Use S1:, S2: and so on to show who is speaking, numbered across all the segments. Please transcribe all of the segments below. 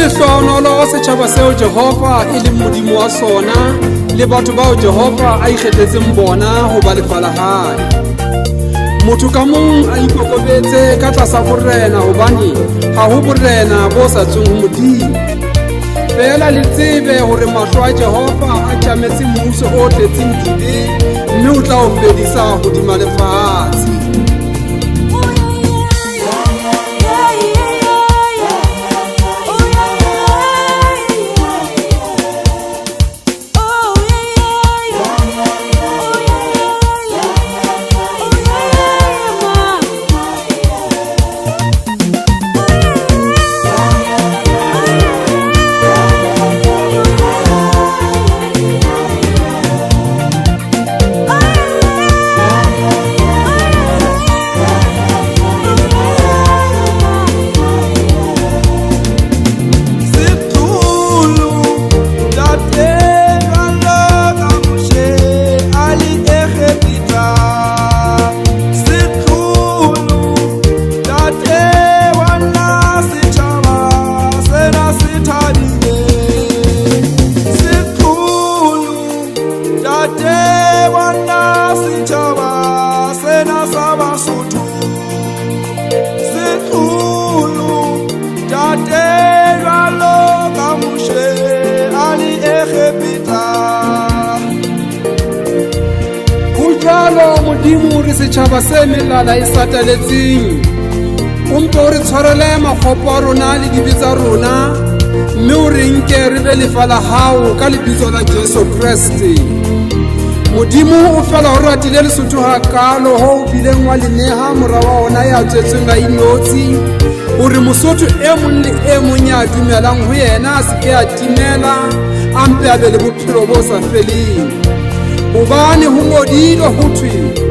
S1: lehlohonolo setjhaba seo Jehova e leng modimo wa sona le batho bao Jehova a ikgethetseng bona ho ba lefa la hae. Motho ka mong a ikokobetse ka tlasa borena hobane ha ho borena bo sa tsweng ho Modimo. Feela le tsebe hore mahlo a Jehova a tjametse mmuso o tletseng dibe, mme o tla o fedisa hodima lefatshe. Modimo re setjhaba se melala e sataletseng, o mpe o re tshwarele makgopo a rona le dibe tsa rona, mme o re nke re be lefa la hao ka lebitso la Jesu Kreste. Modimo o fela o ratile Lesotho hakalo ho o bileng wa leneha mora wa ona ya tswetsweng ka inotshi, hore Mosotho e mong le e mong ya dumelang ho yena a se ke a timela, a mpe a be le bophelo bo sa feleng. Hobane ho ngodilwe ho thwe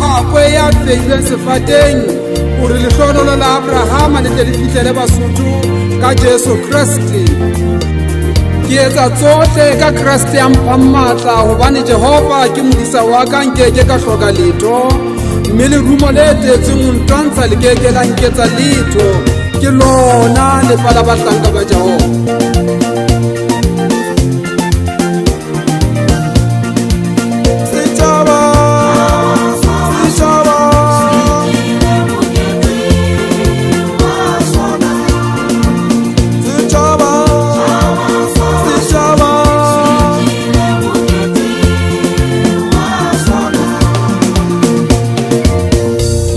S1: Hape ya feilweng sefateng hore lehlohonolo la Abrahama le tle le fihlele Basotho ka Jesu Kreste. Ke etsa tsohle ka Kreste ya mphang matla, hobane Jehova ke modisa wa ka, nkeke ka hloka letho, mme lerumo le tetsweng ho ntwantsha le keke la nketsa letho. Ke lona lefa la bahlanka ba Jehova.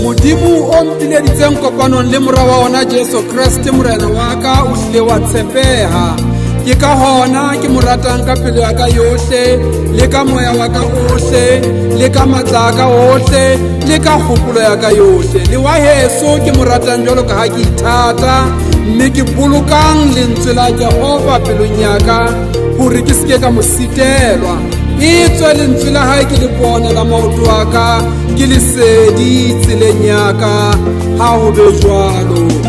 S1: Modimo o mpileditseng kopanong le mora wa ona Jesu Kreste morena wa ka o hlile wa tshepeha. Ke ka hona ke mo ratang ka pelo ya ka yohle, le ka moya wa ka ohle, le ka matla ka ohle, le ka kgopolo ya ka yohle. Le wa heso ke mo ratang jwalo ka ha ke ithata, mme ke bolokang lentswe la Jehova pelong ya ka hore ke seke ka mo sitelwa. Itswe lentswe la hae ke le bone la maoto wa ka, ke lesedi tseleng ya ka, ha ho be jwalo.